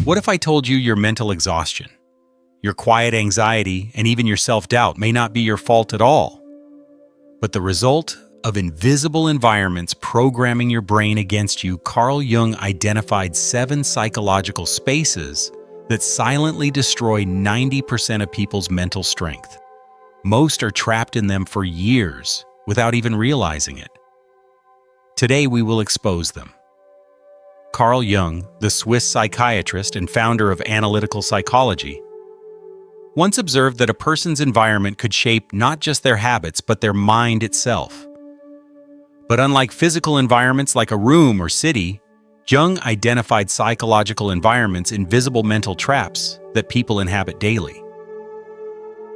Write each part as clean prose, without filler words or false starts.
What if I told you your mental exhaustion, your quiet anxiety, and even your self-doubt may not be your fault at all, but the result of invisible environments programming your brain against you? Carl Jung identified 7 psychological spaces that silently destroy 90% of people's mental strength. Most are trapped in them for years without even realizing it. Today we will expose them. Carl Jung, the Swiss psychiatrist and founder of analytical psychology, once observed that a person's environment could shape not just their habits but their mind itself. But unlike physical environments like a room or city, Jung identified psychological environments, invisible mental traps that people inhabit daily.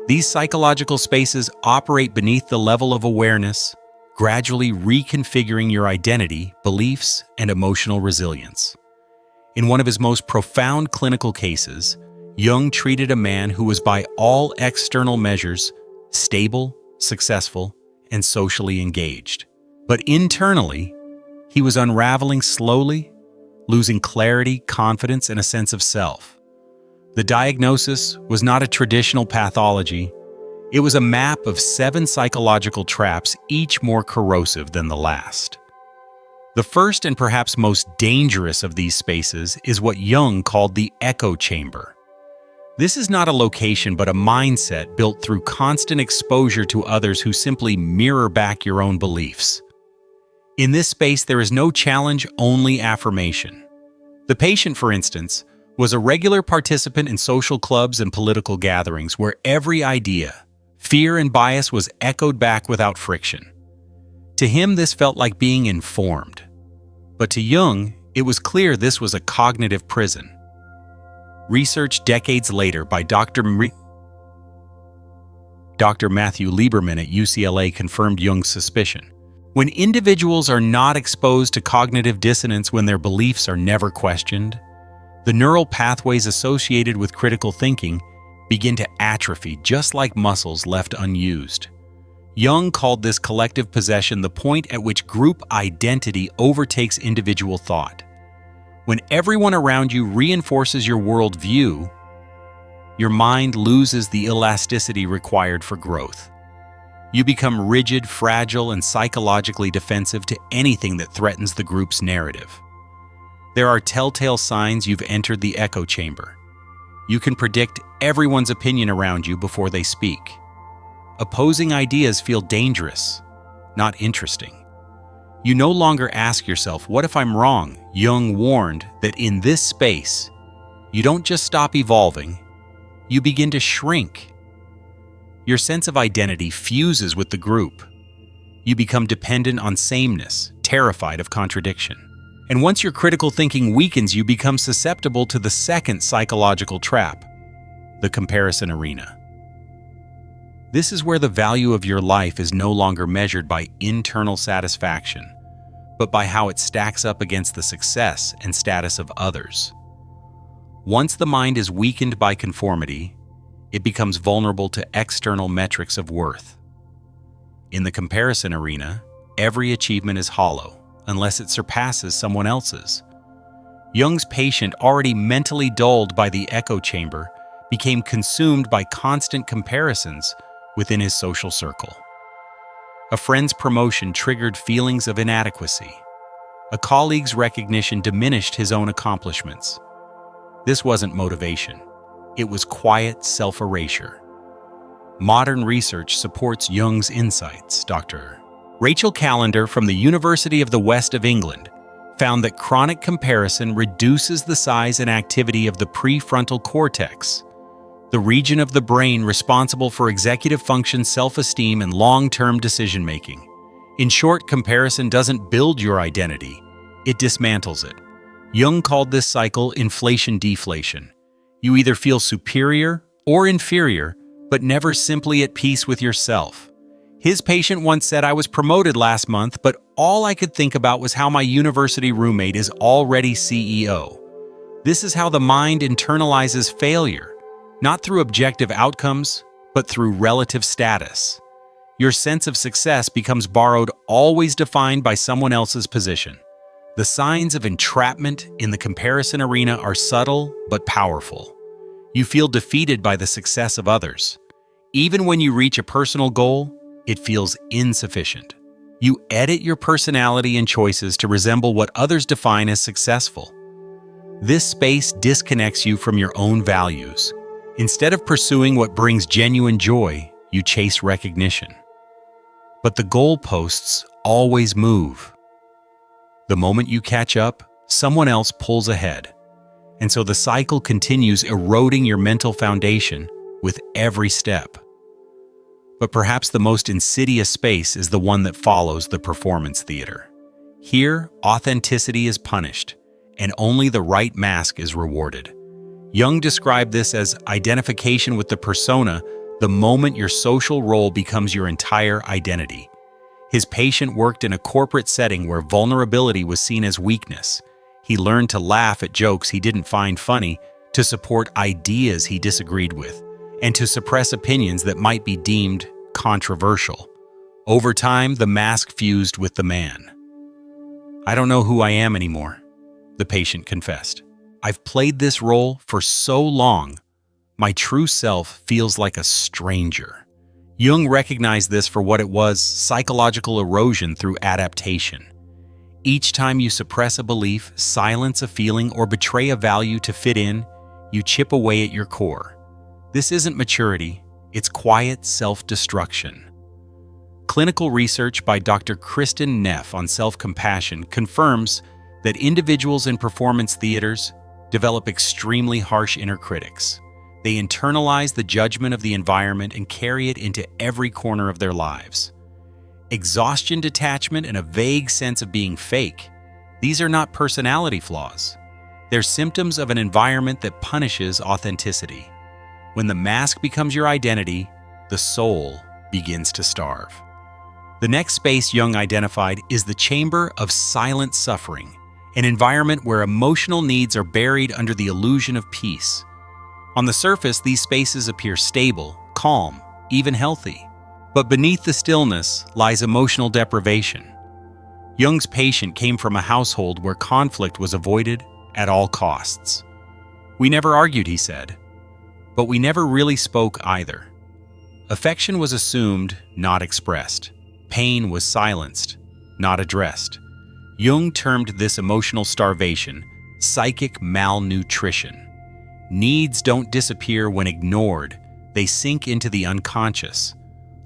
These psychological spaces operate beneath the level of awareness, gradually reconfiguring your identity, beliefs, and emotional resilience. In one of his most profound clinical cases, Jung treated a man who was by all external measures stable, successful, and socially engaged. But internally, he was unraveling slowly, losing clarity, confidence, and a sense of self. The diagnosis was not a traditional pathology. It was a map of 7 psychological traps, each more corrosive than the last. The first and perhaps most dangerous of these spaces is what Jung called the echo chamber. This is not a location but a mindset built through constant exposure to others who simply mirror back your own beliefs. In this space, there is no challenge, only affirmation. The patient, for instance, was a regular participant in social clubs and political gatherings where every idea, fear, and bias was echoed back without friction. To him, this felt like being informed. But to Jung, it was clear this was a cognitive prison. Research decades later by Dr. Matthew Lieberman at UCLA confirmed Jung's suspicion. When individuals are not exposed to cognitive dissonance, when their beliefs are never questioned, the neural pathways associated with critical thinking begin to atrophy, just like muscles left unused. Jung called this collective possession the point at which group identity overtakes individual thought. When everyone around you reinforces your worldview, your mind loses the elasticity required for growth. You become rigid, fragile, and psychologically defensive to anything that threatens the group's narrative. There are telltale signs you've entered the echo chamber. You can predict everyone's opinion around you before they speak. Opposing ideas feel dangerous, not interesting. You no longer ask yourself, "What if I'm wrong?" Jung warned that in this space, you don't just stop evolving, you begin to shrink. Your sense of identity fuses with the group. You become dependent on sameness, terrified of contradiction. And once your critical thinking weakens, you become susceptible to the second psychological trap, the comparison arena. This is where the value of your life is no longer measured by internal satisfaction, but by how it stacks up against the success and status of others. Once the mind is weakened by conformity, it becomes vulnerable to external metrics of worth. In the comparison arena, every achievement is hollow unless it surpasses someone else's. Jung's patient, already mentally dulled by the echo chamber, became consumed by constant comparisons within his social circle. A friend's promotion triggered feelings of inadequacy. A colleague's recognition diminished his own accomplishments. This wasn't motivation. It was quiet self-erasure. Modern research supports Jung's insights. Dr. Rachel Callender from the University of the West of England found that chronic comparison reduces the size and activity of the prefrontal cortex, the region of the brain responsible for executive function, self-esteem, and long-term decision-making. In short, comparison doesn't build your identity, it dismantles it. Jung called this cycle inflation-deflation. You either feel superior or inferior, but never simply at peace with yourself. His patient once said, "I was promoted last month, but all I could think about was how my university roommate is already CEO." This is how the mind internalizes failure, not through objective outcomes, but through relative status. Your sense of success becomes borrowed, always defined by someone else's position. The signs of entrapment in the comparison arena are subtle but powerful. You feel defeated by the success of others. Even when you reach a personal goal, it feels insufficient. You edit your personality and choices to resemble what others define as successful. This space disconnects you from your own values. Instead of pursuing what brings genuine joy, you chase recognition. But the goalposts always move. The moment you catch up, someone else pulls ahead. And so the cycle continues, eroding your mental foundation with every step. But perhaps the most insidious space is the one that follows the performance theater. Here, authenticity is punished, and only the right mask is rewarded. Jung described this as identification with the persona, the moment your social role becomes your entire identity. His patient worked in a corporate setting where vulnerability was seen as weakness. He learned to laugh at jokes he didn't find funny, to support ideas he disagreed with, and to suppress opinions that might be deemed controversial. Over time, the mask fused with the man. "I don't know who I am anymore," the patient confessed. "I've played this role for so long, my true self feels like a stranger." Jung recognized this for what it was: psychological erosion through adaptation. Each time you suppress a belief, silence a feeling, or betray a value to fit in, you chip away at your core. This isn't maturity, it's quiet self-destruction. Clinical research by Dr. Kristen Neff on self-compassion confirms that individuals in performance theaters develop extremely harsh inner critics. They internalize the judgment of the environment and carry it into every corner of their lives. Exhaustion, detachment, and a vague sense of being fake, these are not personality flaws. They're symptoms of an environment that punishes authenticity. When the mask becomes your identity, the soul begins to starve. The next space Jung identified is the chamber of silent suffering, an environment where emotional needs are buried under the illusion of peace. On the surface, these spaces appear stable, calm, even healthy. But beneath the stillness lies emotional deprivation. Jung's patient came from a household where conflict was avoided at all costs. "We never argued," he said, "but we never really spoke either. Affection was assumed, not expressed. Pain was silenced, not addressed." Jung termed this emotional starvation psychic malnutrition. Needs don't disappear when ignored, they sink into the unconscious.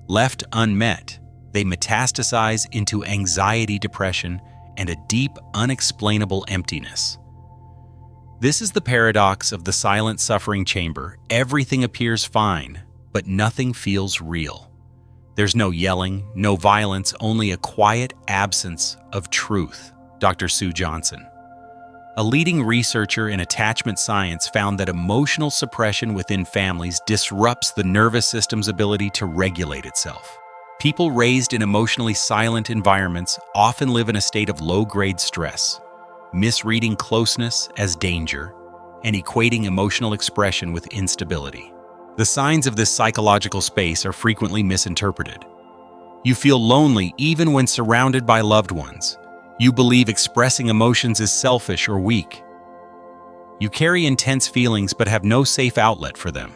Left unmet, they metastasize into anxiety, depression, and a deep, unexplainable emptiness. This is the paradox of the silent suffering chamber. Everything appears fine, but nothing feels real. There's no yelling, no violence, only a quiet absence of truth. Dr. Sue Johnson, a leading researcher in attachment science, found that emotional suppression within families disrupts the nervous system's ability to regulate itself. People raised in emotionally silent environments often live in a state of low-grade stress, misreading closeness as danger, and equating emotional expression with instability. The signs of this psychological space are frequently misinterpreted. You feel lonely even when surrounded by loved ones. You believe expressing emotions is selfish or weak. You carry intense feelings but have no safe outlet for them.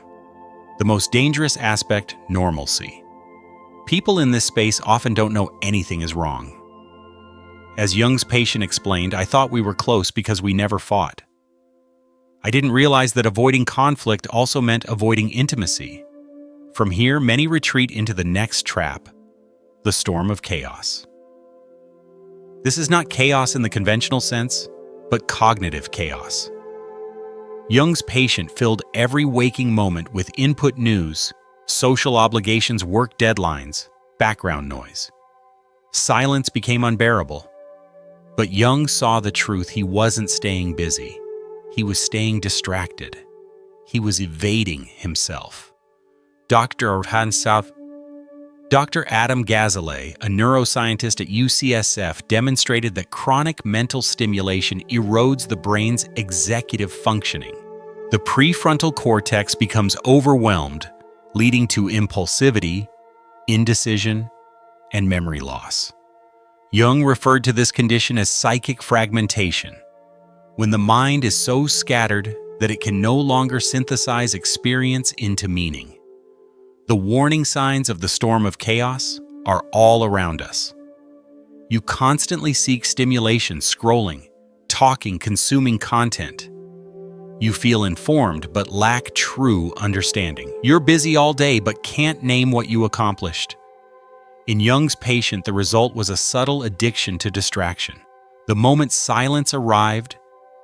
The most dangerous aspect, normalcy. People in this space often don't know anything is wrong. As Jung's patient explained, "I thought we were close because we never fought. I didn't realize that avoiding conflict also meant avoiding intimacy." From here, many retreat into the next trap, the storm of chaos. This is not chaos in the conventional sense, but cognitive chaos. Jung's patient filled every waking moment with input news, social obligations, work deadlines, background noise. Silence became unbearable. But Jung saw the truth. He wasn't staying busy. He was staying distracted. He was evading himself. Dr. Adam Gazzaley, a neuroscientist at UCSF, demonstrated that chronic mental stimulation erodes the brain's executive functioning. The prefrontal cortex becomes overwhelmed, leading to impulsivity, indecision, and memory loss. Jung referred to this condition as psychic fragmentation, when the mind is so scattered that it can no longer synthesize experience into meaning. The warning signs of the storm of chaos are all around us. You constantly seek stimulation, scrolling, talking, consuming content. You feel informed but lack true understanding. You're busy all day but can't name what you accomplished. In Jung's patient, the result was a subtle addiction to distraction. The moment silence arrived,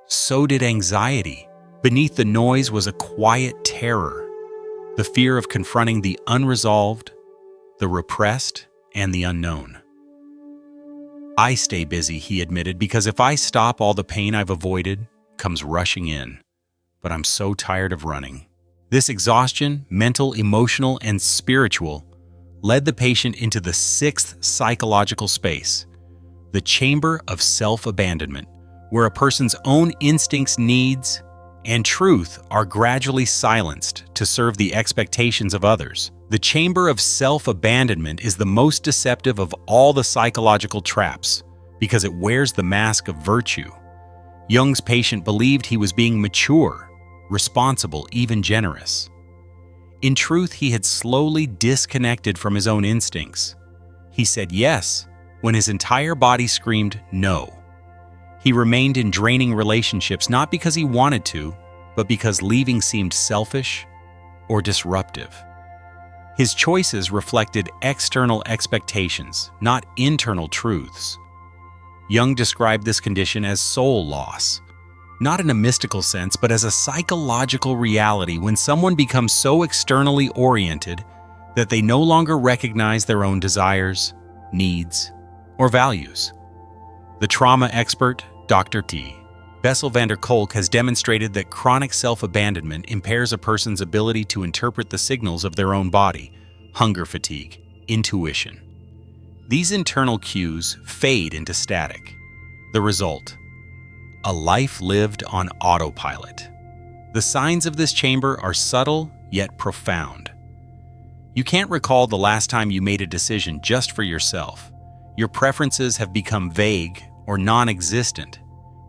so did anxiety. Beneath the noise was a quiet terror, the fear of confronting the unresolved, the repressed, and the unknown. I stay busy, he admitted, because if I stop, all the pain I've avoided comes rushing in. But I'm so tired of running. This exhaustion, mental, emotional, and spiritual, led the patient into the sixth psychological space, the chamber of self-abandonment, where a person's own instincts, needs, and truth are gradually silenced to serve the expectations of others. The chamber of self-abandonment is the most deceptive of all the psychological traps because it wears the mask of virtue. Jung's patient believed he was being mature, responsible, even generous. In truth, he had slowly disconnected from his own instincts. He said yes when his entire body screamed no. He remained in draining relationships not because he wanted to, but because leaving seemed selfish or disruptive. His choices reflected external expectations, not internal truths. Jung described this condition as soul loss, not in a mystical sense, but as a psychological reality when someone becomes so externally oriented that they no longer recognize their own desires, needs, or values. The trauma expert, Dr. T. Bessel van der Kolk, has demonstrated that chronic self-abandonment impairs a person's ability to interpret the signals of their own body, hunger fatigue, intuition. These internal cues fade into static. The result: a life lived on autopilot. The signs of this chamber are subtle yet profound. You can't recall the last time you made a decision just for yourself. Your preferences have become vague or non-existent.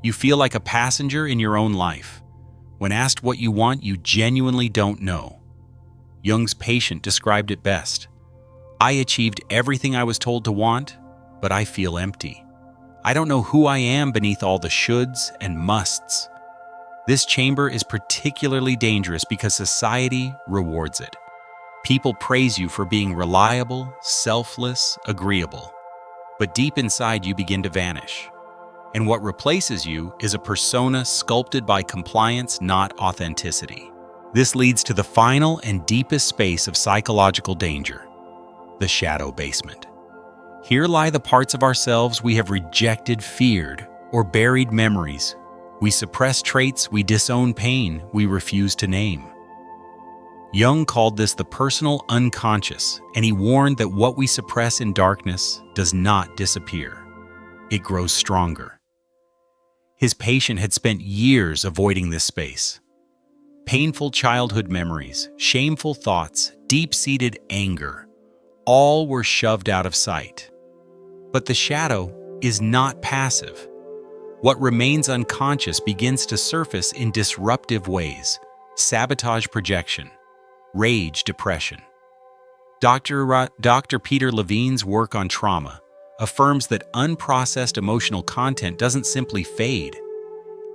You feel like a passenger in your own life. When asked what you want, you genuinely don't know. Jung's patient described it best. I achieved everything I was told to want, but I feel empty. I don't know who I am beneath all the shoulds and musts. This chamber is particularly dangerous because society rewards it. People praise you for being reliable, selfless, agreeable. But deep inside, you begin to vanish. And what replaces you is a persona sculpted by compliance, not authenticity. This leads to the final and deepest space of psychological danger, the shadow basement. Here lie the parts of ourselves we have rejected, feared, or buried memories. We suppress traits, we disown pain, we refuse to name. Jung called this the personal unconscious, and he warned that what we suppress in darkness does not disappear. It grows stronger. His patient had spent years avoiding this space. Painful childhood memories, shameful thoughts, deep-seated anger, all were shoved out of sight. But the shadow is not passive. What remains unconscious begins to surface in disruptive ways: sabotage, projection, rage, depression. Dr. Peter Levine's work on trauma affirms that unprocessed emotional content doesn't simply fade.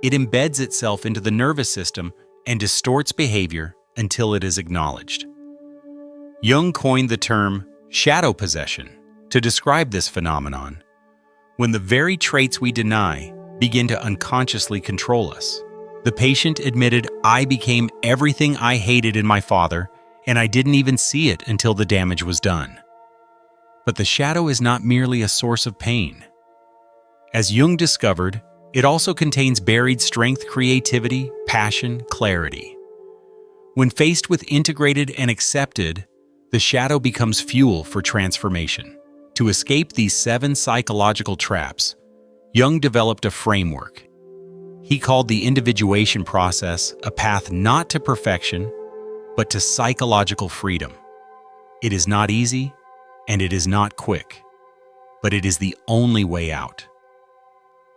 It embeds itself into the nervous system and distorts behavior until it is acknowledged. Jung coined the term shadow possession to describe this phenomenon, when the very traits we deny begin to unconsciously control us. The patient admitted, I became everything I hated in my father, and I didn't even see it until the damage was done. But the shadow is not merely a source of pain. As Jung discovered, it also contains buried strength, creativity, passion, clarity. When faced with integrated and accepted, the shadow becomes fuel for transformation. To escape these 7 psychological traps, Jung developed a framework. He called the individuation process a path not to perfection, but to psychological freedom. It is not easy, and it is not quick. but it is the only way out.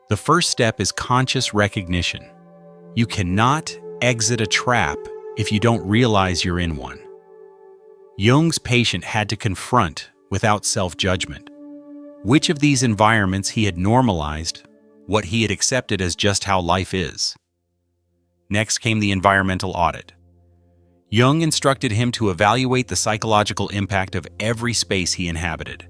The first step is conscious recognition. You cannot exit a trap if you don't realize you're in one. Jung's patient had to confront, without self-judgment, which of these environments he had normalized, what he had accepted as just how life is. Next came the environmental audit. Jung instructed him to evaluate the psychological impact of every space he inhabited.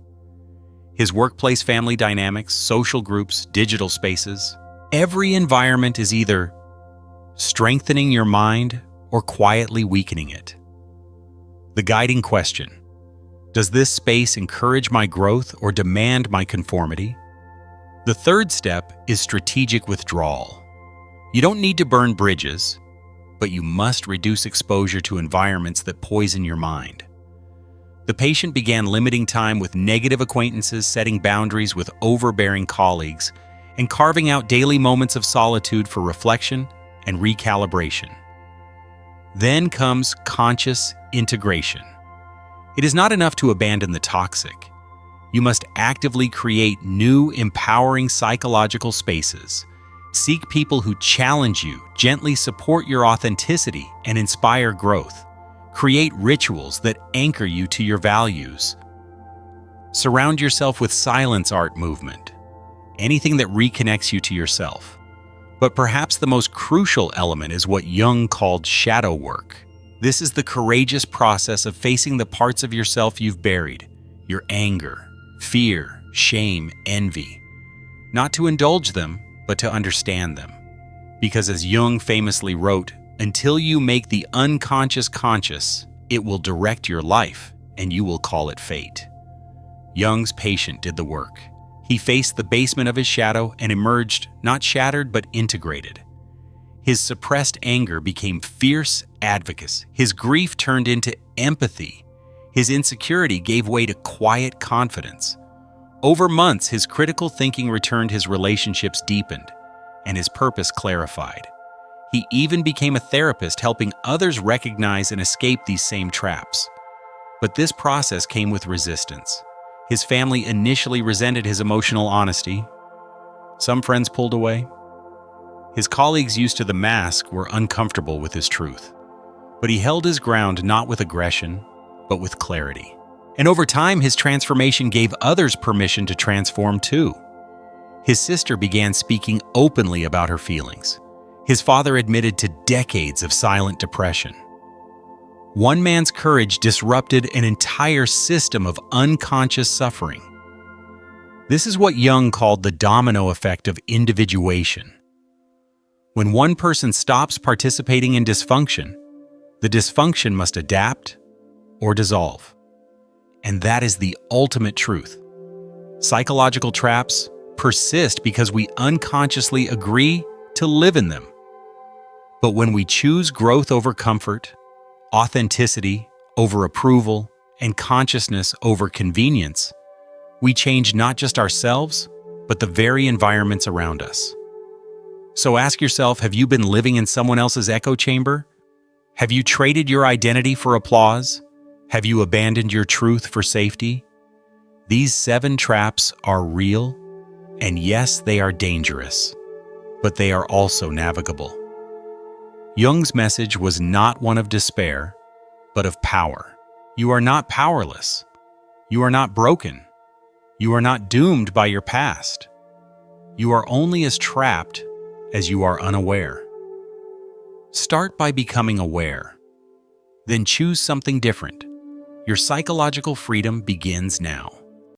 His workplace family dynamics, social groups, digital spaces. Every environment is either strengthening your mind or quietly weakening it. The guiding question: does this space encourage my growth or demand my conformity? The third step is strategic withdrawal. You don't need to burn bridges, but you must reduce exposure to environments that poison your mind. The patient began limiting time with negative acquaintances, setting boundaries with overbearing colleagues, and carving out daily moments of solitude for reflection and recalibration. Then comes conscious integration. It is not enough to abandon the toxic. You must actively create new, empowering psychological spaces. Seek people who challenge you, gently support your authenticity, and inspire growth. Create rituals that anchor you to your values. Surround yourself with silence art movement, anything that reconnects you to yourself. But perhaps the most crucial element is what Jung called shadow work. This is the courageous process of facing the parts of yourself you've buried, your anger, fear, shame, envy. Not to indulge them, but to understand them. Because as Jung famously wrote, until you make the unconscious conscious, it will direct your life, and you will call it fate. Jung's patient did the work. He faced the basement of his shadow and emerged not shattered but integrated. His suppressed anger became fierce advocacy. His grief turned into empathy. His insecurity gave way to quiet confidence. Over months, his critical thinking returned, his relationships deepened, and his purpose clarified. He even became a therapist, helping others recognize and escape these same traps. But this process came with resistance. His family initially resented his emotional honesty. Some friends pulled away. His colleagues used to the mask were uncomfortable with his truth. But he held his ground not with aggression, but with clarity. And over time, his transformation gave others permission to transform too. His sister began speaking openly about her feelings. His father admitted to decades of silent depression. One man's courage disrupted an entire system of unconscious suffering. This is what Jung called the domino effect of individuation. When one person stops participating in dysfunction, the dysfunction must adapt or dissolve. And that is the ultimate truth. Psychological traps persist because we unconsciously agree to live in them. But when we choose growth over comfort, authenticity over approval, and consciousness over convenience, we change not just ourselves, but the very environments around us. So ask yourself, have you been living in someone else's echo chamber? Have you traded your identity for applause? Have you abandoned your truth for safety? These 7 traps are real, and yes, they are dangerous, but they are also navigable. Jung's message was not one of despair, but of power. You are not powerless. You are not broken. You are not doomed by your past. You are only as trapped as you are unaware. Start by becoming aware. Then choose something different. Your psychological freedom begins now.